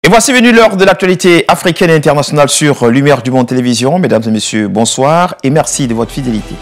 Et voici venu l'heure de l'actualité africaine et internationale sur Lumière du Monde Télévision. Mesdames et messieurs, bonsoir et merci de votre fidélité.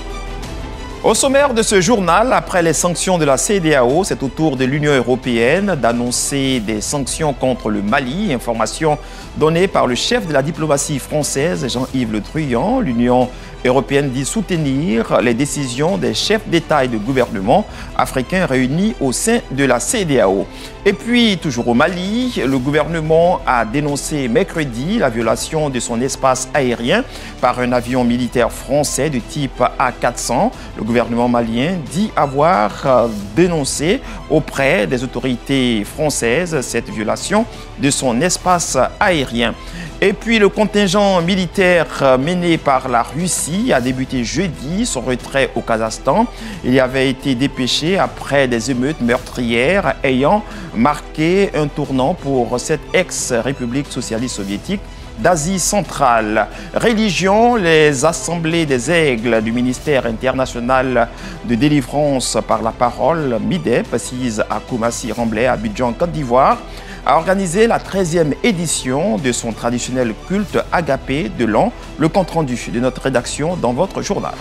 Au sommaire de ce journal, après les sanctions de la CEDEAO, c'est au tour de l'Union européenne d'annoncer des sanctions contre le Mali. Information donnée par le chef de la diplomatie française, Jean-Yves Le Drian. L'Union européenne dit soutenir les décisions des chefs d'État et de gouvernement africains réunis au sein de la CEDEAO. Et puis, toujours au Mali, le gouvernement a dénoncé mercredi la violation de son espace aérien par un avion militaire français de type A400. Le gouvernement malien dit avoir dénoncé auprès des autorités françaises cette violation de son espace aérien. Et puis le contingent militaire mené par la Russie a débuté jeudi son retrait au Kazakhstan. Il y avait été dépêché après des émeutes meurtrières ayant marqué un tournant pour cette ex-république socialiste soviétique d'Asie centrale. Religion, les assemblées des aigles du ministère international de délivrance par la parole, MIDEP, assise à Koumassi-Ramblay, Abidjan, Côte d'Ivoire, a organisé la 13e édition de son traditionnel culte agapé de l'an. Le compte-rendu de notre rédaction dans votre journal.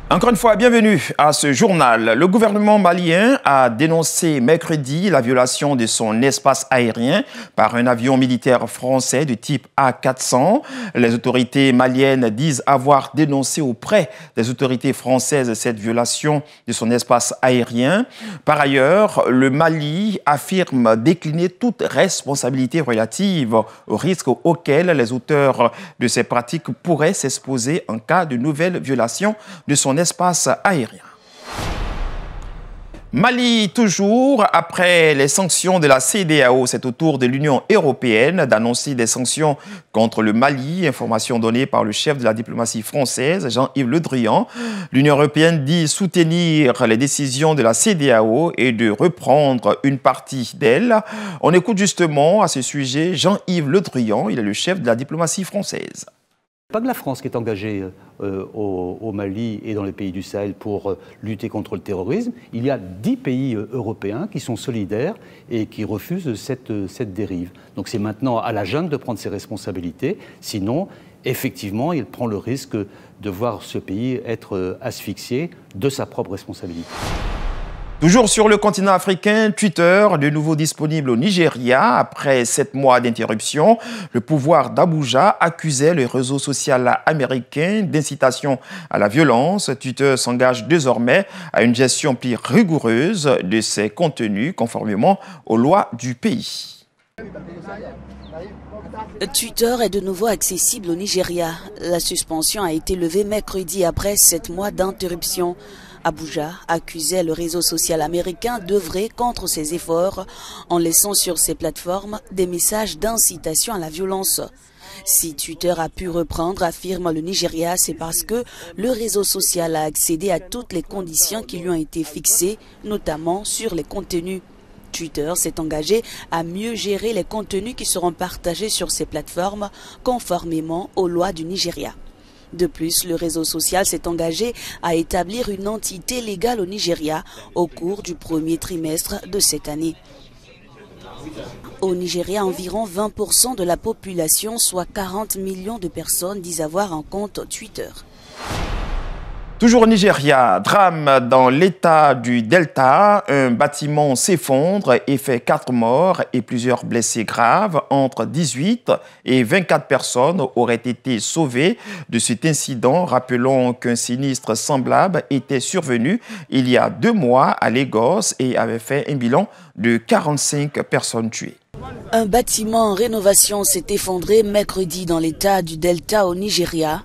Encore une fois, bienvenue à ce journal. Le gouvernement malien a dénoncé mercredi la violation de son espace aérien par un avion militaire français de type A400. Les autorités maliennes disent avoir dénoncé auprès des autorités françaises cette violation de son espace aérien. Par ailleurs, le Mali affirme décliner toute responsabilité relative au risque auquel les auteurs de ces pratiques pourraient s'exposer en cas de nouvelle violation de son espace aérien. Mali, toujours, après les sanctions de la CEDEAO, c'est au tour de l'Union européenne d'annoncer des sanctions contre le Mali. Information donnée par le chef de la diplomatie française, Jean-Yves Le Drian. L'Union européenne dit soutenir les décisions de la CEDEAO et de reprendre une partie d'elles. On écoute justement à ce sujet Jean-Yves Le Drian, il est le chef de la diplomatie française. Pas que la France qui est engagée au Mali et dans les pays du Sahel pour lutter contre le terrorisme. Il y a 10 pays européens qui sont solidaires et qui refusent cette dérive. Donc c'est maintenant à la junte de prendre ses responsabilités. Sinon, effectivement, il prend le risque de voir ce pays être asphyxié de sa propre responsabilité. Toujours sur le continent africain, Twitter, de nouveau disponible au Nigeria. Après 7 mois d'interruption, le pouvoir d'Abuja accusait le réseau social américain d'incitation à la violence. Twitter s'engage désormais à une gestion plus rigoureuse de ses contenus conformément aux lois du pays. Twitter est de nouveau accessible au Nigeria. La suspension a été levée mercredi après 7 mois d'interruption. Abuja accusait le réseau social américain d'œuvrer contre ses efforts en laissant sur ses plateformes des messages d'incitation à la violence. Si Twitter a pu reprendre, affirme le Nigeria, c'est parce que le réseau social a accédé à toutes les conditions qui lui ont été fixées, notamment sur les contenus. Twitter s'est engagé à mieux gérer les contenus qui seront partagés sur ses plateformes conformément aux lois du Nigeria. De plus, le réseau social s'est engagé à établir une entité légale au Nigeria au cours du premier trimestre de cette année. Au Nigeria, environ 20% de la population, soit 40 millions de personnes, disent avoir un compte Twitter. Toujours au Nigeria, drame dans l'état du Delta. Un bâtiment s'effondre et fait 4 morts et plusieurs blessés graves. Entre 18 et 24 personnes auraient été sauvées de cet incident. Rappelons qu'un sinistre semblable était survenu il y a 2 mois à Lagos et avait fait un bilan de 45 personnes tuées. Un bâtiment en rénovation s'est effondré mercredi dans l'état du Delta au Nigeria.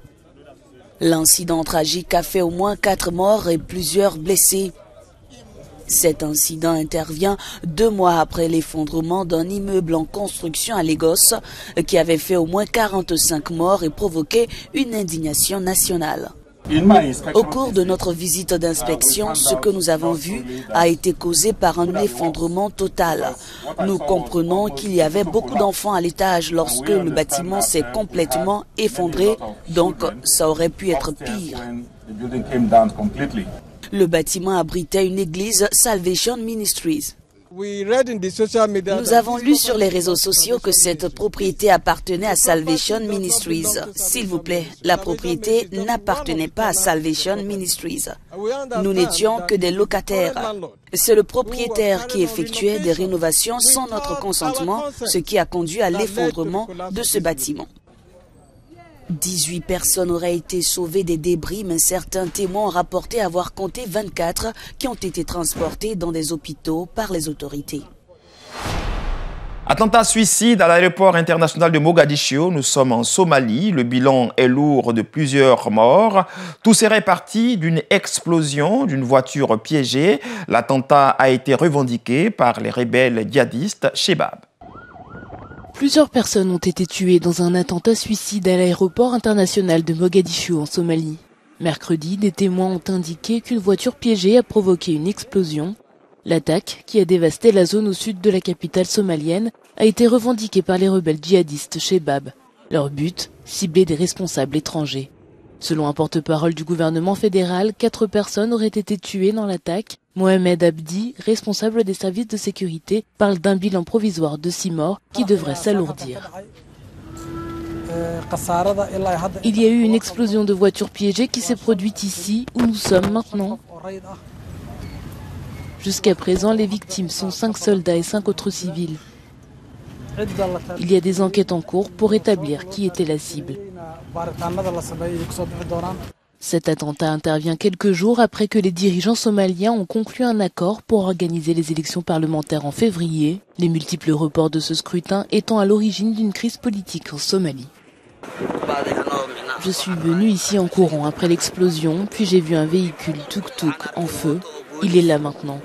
L'incident tragique a fait au moins 4 morts et plusieurs blessés. Cet incident intervient 2 mois après l'effondrement d'un immeuble en construction à Lagos qui avait fait au moins 45 morts et provoqué une indignation nationale. Au cours de notre visite d'inspection, ce que nous avons vu a été causé par un effondrement total. Nous comprenons qu'il y avait beaucoup d'enfants à l'étage lorsque le bâtiment s'est complètement effondré, donc ça aurait pu être pire. Le bâtiment abritait une église Salvation Ministries. Nous avons lu sur les réseaux sociaux que cette propriété appartenait à Salvation Ministries. S'il vous plaît, la propriété n'appartenait pas à Salvation Ministries. Nous n'étions que des locataires. C'est le propriétaire qui effectuait des rénovations sans notre consentement, ce qui a conduit à l'effondrement de ce bâtiment. 18 personnes auraient été sauvées des débris, mais certains témoins ont rapporté avoir compté 24 qui ont été transportés dans des hôpitaux par les autorités. Attentat suicide à l'aéroport international de Mogadiscio. Nous sommes en Somalie. Le bilan est lourd de plusieurs morts. Tout serait parti d'une explosion d'une voiture piégée. L'attentat a été revendiqué par les rebelles djihadistes Shebab. Plusieurs personnes ont été tuées dans un attentat suicide à l'aéroport international de Mogadiscio en Somalie. Mercredi, des témoins ont indiqué qu'une voiture piégée a provoqué une explosion. L'attaque, qui a dévasté la zone au sud de la capitale somalienne, a été revendiquée par les rebelles djihadistes Shebab. Leur but, cibler des responsables étrangers. Selon un porte-parole du gouvernement fédéral, 4 personnes auraient été tuées dans l'attaque. Mohamed Abdi, responsable des services de sécurité, parle d'un bilan provisoire de 6 morts qui devrait s'alourdir. Il y a eu une explosion de voitures piégées qui s'est produite ici, où nous sommes maintenant. Jusqu'à présent, les victimes sont 5 soldats et 5 autres civils. Il y a des enquêtes en cours pour établir qui était la cible. Cet attentat intervient quelques jours après que les dirigeants somaliens ont conclu un accord pour organiser les élections parlementaires en février, les multiples reports de ce scrutin étant à l'origine d'une crise politique en Somalie. Je suis venu ici en courant après l'explosion, puis j'ai vu un véhicule tuk-tuk en feu. Il est là maintenant.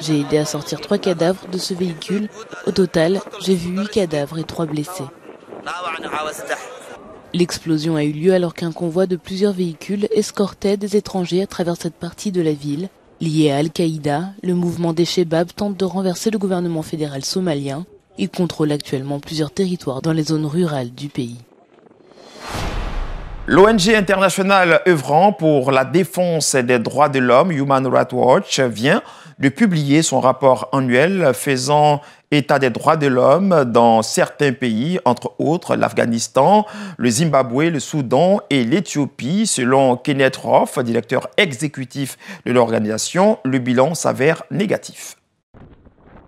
J'ai aidé à sortir 3 cadavres de ce véhicule. Au total, j'ai vu 8 cadavres et 3 blessés. L'explosion a eu lieu alors qu'un convoi de plusieurs véhicules escortait des étrangers à travers cette partie de la ville. Lié à Al-Qaïda, le mouvement des Shebab tente de renverser le gouvernement fédéral somalien. Il contrôle actuellement plusieurs territoires dans les zones rurales du pays. L'ONG internationale œuvrant pour la défense des droits de l'homme, Human Rights Watch, vient de publier son rapport annuel faisant état des droits de l'homme dans certains pays, entre autres l'Afghanistan, le Zimbabwe, le Soudan et l'Éthiopie. Selon Kenneth Roth, directeur exécutif de l'organisation, le bilan s'avère négatif.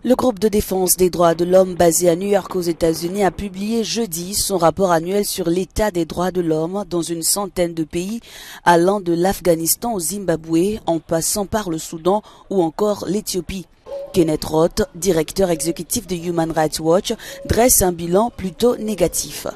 Le groupe de défense des droits de l'homme basé à New York aux États-Unis a publié jeudi son rapport annuel sur l'état des droits de l'homme dans une centaine de pays, allant de l'Afghanistan au Zimbabwe, en passant par le Soudan ou encore l'Éthiopie. Kenneth Roth, directeur exécutif de Human Rights Watch, dresse un bilan plutôt négatif.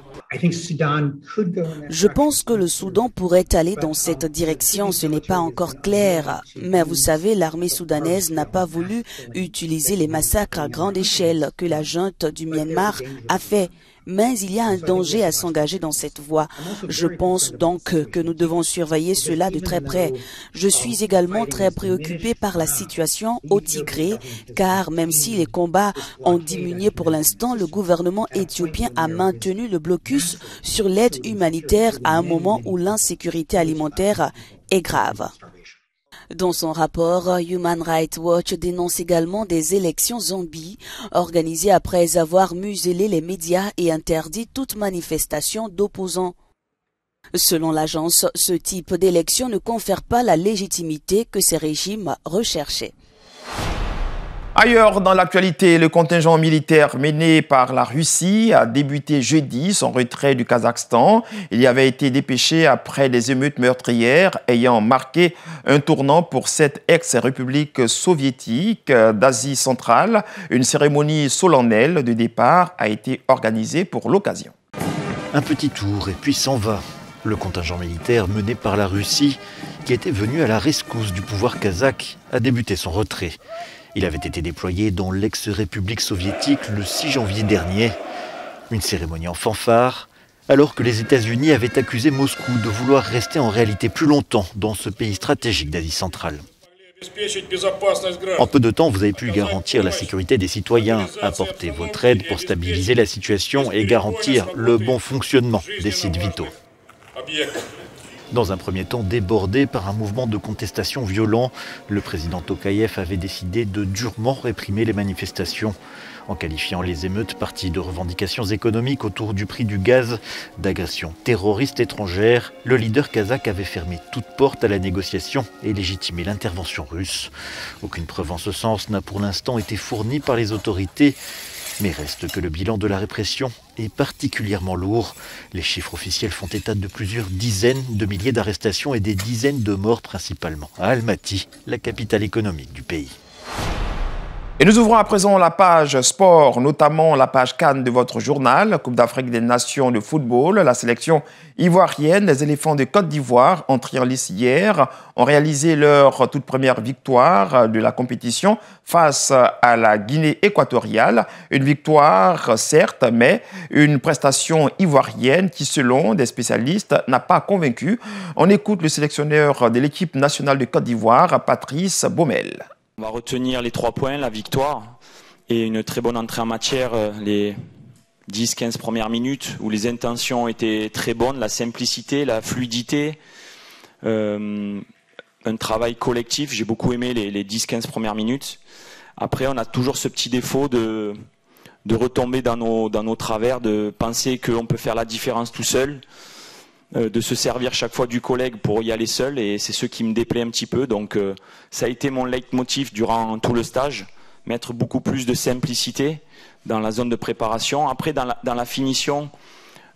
Je pense que le Soudan pourrait aller dans cette direction, ce n'est pas encore clair. Mais vous savez, l'armée soudanaise n'a pas voulu utiliser les massacres à grande échelle que la junte du Myanmar a fait. Mais il y a un danger à s'engager dans cette voie. Je pense donc que nous devons surveiller cela de très près. Je suis également très préoccupé par la situation au Tigré, car même si les combats ont diminué pour l'instant, le gouvernement éthiopien a maintenu le blocus sur l'aide humanitaire à un moment où l'insécurité alimentaire est grave. Dans son rapport, Human Rights Watch dénonce également des élections zombies organisées après avoir muselé les médias et interdit toute manifestation d'opposants. Selon l'agence, ce type d'élection ne confère pas la légitimité que ces régimes recherchaient. Ailleurs dans l'actualité, le contingent militaire mené par la Russie a débuté jeudi son retrait du Kazakhstan. Il y avait été dépêché après des émeutes meurtrières ayant marqué un tournant pour cette ex-république soviétique d'Asie centrale. Une cérémonie solennelle de départ a été organisée pour l'occasion. Un petit tour et puis s'en va. Le contingent militaire mené par la Russie, qui était venu à la rescousse du pouvoir kazakh, a débuté son retrait. Il avait été déployé dans l'ex-république soviétique le 6 janvier dernier. Une cérémonie en fanfare, alors que les États-Unis avaient accusé Moscou de vouloir rester en réalité plus longtemps dans ce pays stratégique d'Asie centrale. En peu de temps, vous avez pu garantir la sécurité des citoyens, apporter votre aide pour stabiliser la situation et garantir le bon fonctionnement des sites vitaux. Dans un premier temps débordé par un mouvement de contestation violent, le président Tokayev avait décidé de durement réprimer les manifestations. En qualifiant les émeutes parties de revendications économiques autour du prix du gaz d'agressions terroristes étrangères, le leader kazakh avait fermé toute porte à la négociation et légitimé l'intervention russe. Aucune preuve en ce sens n'a pour l'instant été fournie par les autorités, mais reste que le bilan de la répression est particulièrement lourd. Les chiffres officiels font état de plusieurs dizaines de milliers d'arrestations et des dizaines de morts, principalement à Almaty, la capitale économique du pays. Et nous ouvrons à présent la page sport, notamment la page CAN de votre journal, Coupe d'Afrique des Nations de football. La sélection ivoirienne, les éléphants de Côte d'Ivoire, entrés en lice hier, ont réalisé leur toute première victoire de la compétition face à la Guinée équatoriale. Une victoire, certes, mais une prestation ivoirienne qui, selon des spécialistes, n'a pas convaincu. On écoute le sélectionneur de l'équipe nationale de Côte d'Ivoire, Patrice Baumel. On va retenir les 3 points, la victoire et une très bonne entrée en matière, les 10-15 premières minutes où les intentions étaient très bonnes, la simplicité, la fluidité, un travail collectif. J'ai beaucoup aimé les 10-15 premières minutes. Après, on a toujours ce petit défaut de retomber dans nos travers, de penser qu'on peut faire la différence tout seul, de se servir chaque fois du collègue pour y aller seul, et c'est ce qui me déplaît un petit peu. Donc ça a été mon leitmotiv durant tout le stage, mettre beaucoup plus de simplicité dans la zone de préparation. Après, dans la finition,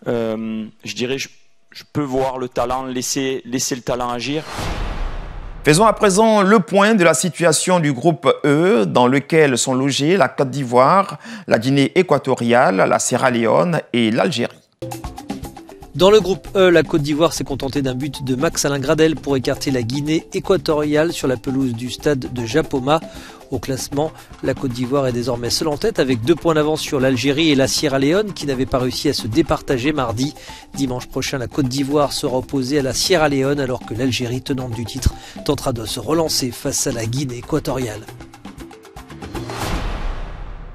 je dirais je peux voir le talent, laisser le talent agir. Faisons à présent le point de la situation du groupe E, dans lequel sont logés la Côte d'Ivoire, la Guinée équatoriale, la Sierra Leone et l'Algérie. Dans le groupe E, la Côte d'Ivoire s'est contentée d'un but de Max-Alain Gradel pour écarter la Guinée équatoriale sur la pelouse du stade de Japoma. Au classement, la Côte d'Ivoire est désormais seule en tête avec 2 points d'avance sur l'Algérie et la Sierra Leone qui n'avaient pas réussi à se départager mardi. Dimanche prochain, la Côte d'Ivoire sera opposée à la Sierra Leone alors que l'Algérie, tenante du titre, tentera de se relancer face à la Guinée équatoriale.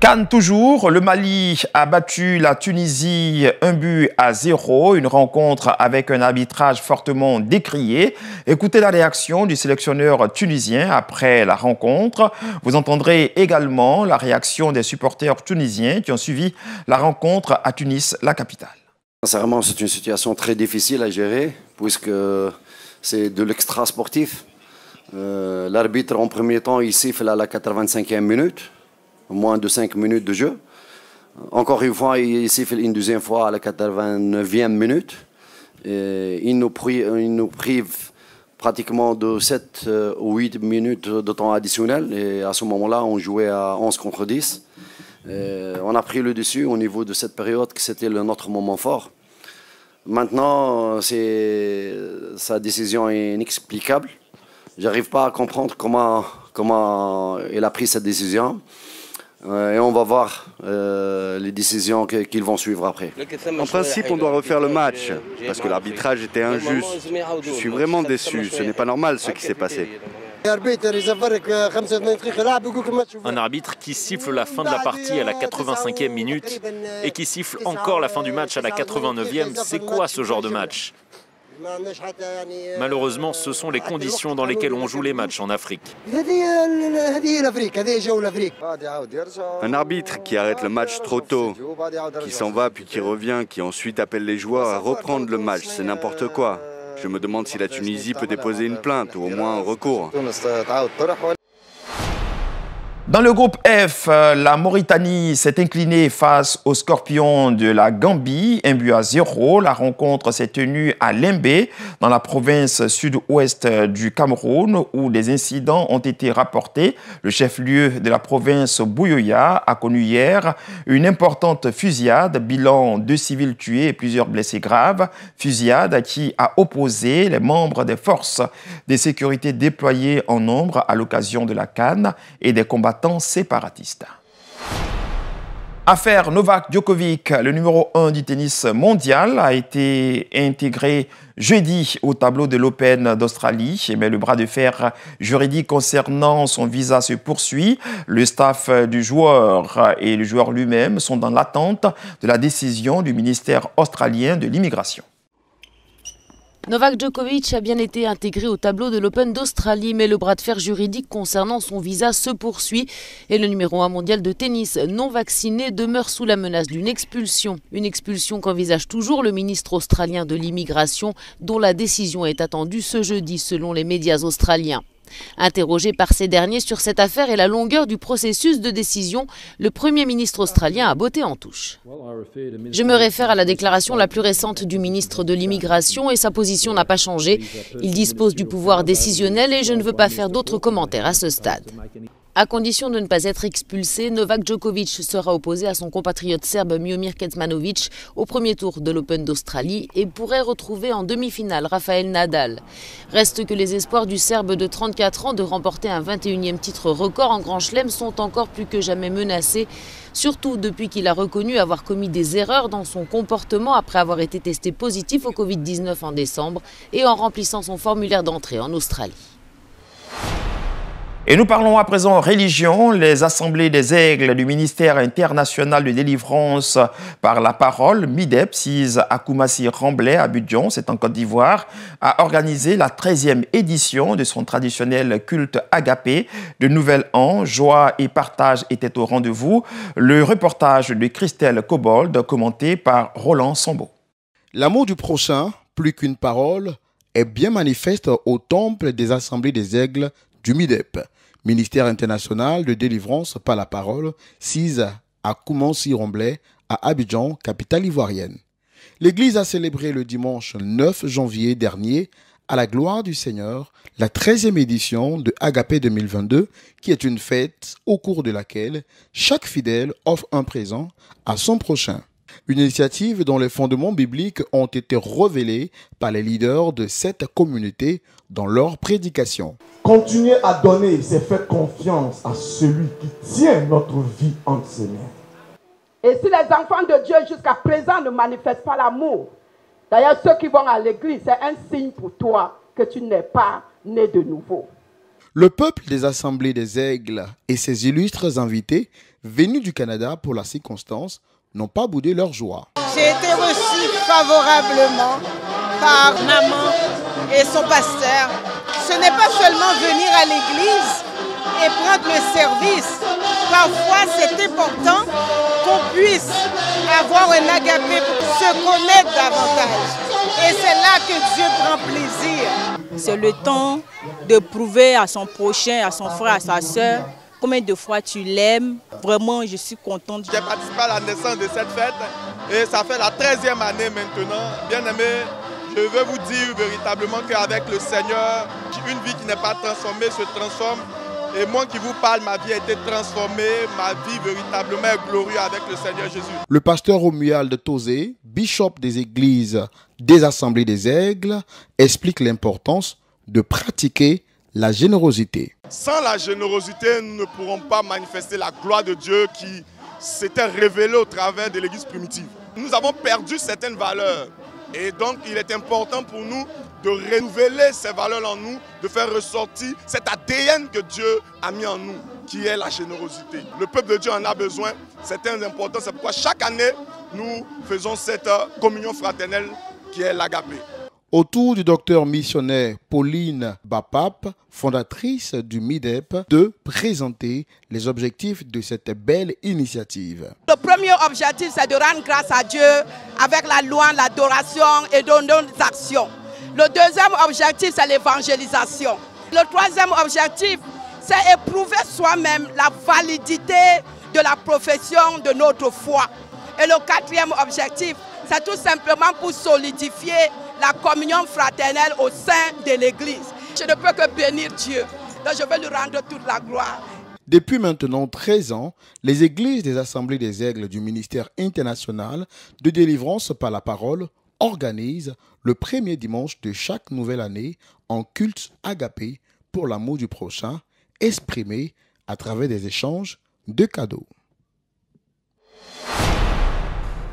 CAN toujours, le Mali a battu la Tunisie 1-0, une rencontre avec un arbitrage fortement décrié. Écoutez la réaction du sélectionneur tunisien après la rencontre. Vous entendrez également la réaction des supporters tunisiens qui ont suivi la rencontre à Tunis, la capitale. Sincèrement, c'est une situation très difficile à gérer puisque c'est de l'extra sportif. L'arbitre en premier temps, il siffle à la 85e minute. Moins de 5 minutes de jeu. Encore une fois, il siffle une deuxième fois à la 89e minute. Et il nous prive pratiquement de 7 ou 8 minutes de temps additionnel. Et à ce moment-là, on jouait à 11 contre 10. Et on a pris le dessus au niveau de cette période, que c'était notre moment fort. Maintenant, sa décision est inexplicable. Je n'arrive pas à comprendre comment il a pris cette décision. Et on va voir les décisions qu'ils vont suivre après. En principe, on doit refaire le match, parce que l'arbitrage était injuste. Je suis vraiment déçu, ce n'est pas normal ce qui s'est passé. Un arbitre qui siffle la fin de la partie à la 85e minute et qui siffle encore la fin du match à la 89e, c'est quoi ce genre de match ? Malheureusement, ce sont les conditions dans lesquelles on joue les matchs en Afrique. Un arbitre qui arrête le match trop tôt, qui s'en va puis qui revient, qui ensuite appelle les joueurs à reprendre le match, c'est n'importe quoi. Je me demande si la Tunisie peut déposer une plainte ou au moins un recours. Dans le groupe F, la Mauritanie s'est inclinée face aux Scorpions de la Gambie, 1-0. La rencontre s'est tenue à Limbé, dans la province sud-ouest du Cameroun, où des incidents ont été rapportés. Le chef-lieu de la province, Bouyoya, a connu hier une importante fusillade, bilan 2 civils tués et plusieurs blessés graves. Fusillade qui a opposé les membres des forces de sécurité déployées en nombre à l'occasion de la CAN et des combattants séparatistes. Affaire Novak Djokovic, le numéro 1 du tennis mondial, a été intégré jeudi au tableau de l'Open d'Australie. Mais le bras de fer juridique concernant son visa se poursuit. Le staff du joueur et le joueur lui-même sont dans l'attente de la décision du ministère australien de l'immigration. Novak Djokovic a bien été intégré au tableau de l'Open d'Australie, mais le bras de fer juridique concernant son visa se poursuit et le numéro 1 mondial de tennis non vacciné demeure sous la menace d'une expulsion. Une expulsion qu'envisage toujours le ministre australien de l'immigration, dont la décision est attendue ce jeudi selon les médias australiens. Interrogé par ces derniers sur cette affaire et la longueur du processus de décision, le Premier ministre australien a botté en touche. Je me réfère à la déclaration la plus récente du ministre de l'Immigration et sa position n'a pas changé. Il dispose du pouvoir décisionnel et je ne veux pas faire d'autres commentaires à ce stade. À condition de ne pas être expulsé, Novak Djokovic sera opposé à son compatriote serbe Miomir Kecmanovic au premier tour de l'Open d'Australie et pourrait retrouver en demi-finale Rafael Nadal. Reste que les espoirs du Serbe de 34 ans de remporter un 21e titre record en Grand Chelem sont encore plus que jamais menacés, surtout depuis qu'il a reconnu avoir commis des erreurs dans son comportement après avoir été testé positif au Covid-19 en décembre et en remplissant son formulaire d'entrée en Australie. Et nous parlons à présent religion. Les assemblées des aigles du ministère international de délivrance par la parole, MIDEP, sise à Koumassi-Remblai, à Abidjan, c'est en Côte d'Ivoire, a organisé la 13e édition de son traditionnel culte agapé. De Nouvel An, joie et partage étaient au rendez-vous. Le reportage de Christelle Cobold, commenté par Roland Sambo. L'amour du prochain, plus qu'une parole, est bien manifeste au temple des assemblées des aigles du MIDEP, ministère international de délivrance par la parole, sise à Koumassi-Remblai, à Abidjan, capitale ivoirienne. L'Église a célébré le dimanche 9 janvier dernier, à la gloire du Seigneur, la 13e édition de Agapé 2022, qui est une fête au cours de laquelle chaque fidèle offre un présent à son prochain. Une initiative dont les fondements bibliques ont été révélés par les leaders de cette communauté dans leur prédication. Continuez à donner, c'est faire confiance à celui qui tient notre vie entre ses mains. Et si les enfants de Dieu jusqu'à présent ne manifestent pas l'amour, d'ailleurs ceux qui vont à l'église, c'est un signe pour toi que tu n'es pas né de nouveau. Le peuple des assemblées des aigles et ses illustres invités, venus du Canada pour la circonstance, n'ont pas boudé leur joie. J'ai été reçu favorablement par maman et son pasteur. Ce n'est pas seulement venir à l'église et prendre le service. Parfois, c'est important qu'on puisse avoir un agapé pour se connaître davantage. Et c'est là que Dieu prend plaisir. C'est le temps de prouver à son prochain, à son frère, à sa soeur, combien de fois tu l'aimes. Vraiment, je suis contente. J'ai participé à la naissance de cette fête et ça fait la 13e année maintenant. Bien aimé, je veux vous dire véritablement qu'avec le Seigneur, une vie qui n'est pas transformée se transforme. Et moi qui vous parle, ma vie a été transformée, ma vie véritablement est glorieuse avec le Seigneur Jésus. Le pasteur Romuald Tozé, bishop des églises des assemblées des aigles, explique l'importance de pratiquer la générosité. Sans la générosité, nous ne pourrons pas manifester la gloire de Dieu qui s'était révélée au travers de l'église primitive. Nous avons perdu certaines valeurs et donc il est important pour nous de renouveler ces valeurs en nous, de faire ressortir cet ADN que Dieu a mis en nous, qui est la générosité. Le peuple de Dieu en a besoin, c'est très important, c'est pourquoi chaque année, nous faisons cette communion fraternelle qui est l'agapé. Autour du docteur missionnaire Pauline Bapap, fondatrice du MIDEP, de présenter les objectifs de cette belle initiative. Le premier objectif, c'est de rendre grâce à Dieu avec la louange, l'adoration et de nos actions. Le deuxième objectif, c'est l'évangélisation. Le troisième objectif, c'est éprouver soi-même la validité de la profession de notre foi. Et le quatrième objectif, c'est tout simplement pour solidifier la communion fraternelle au sein de l'Église. Je ne peux que bénir Dieu. Donc je vais lui rendre toute la gloire. Depuis maintenant 13 ans, les églises des assemblées des aigles du ministère international de délivrance par la parole organisent le premier dimanche de chaque nouvelle année un culte agapé pour l'amour du prochain, exprimé à travers des échanges de cadeaux.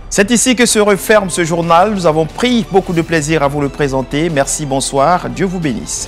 C'est ici que se referme ce journal. Nous avons pris beaucoup de plaisir à vous le présenter. Merci, bonsoir. Dieu vous bénisse.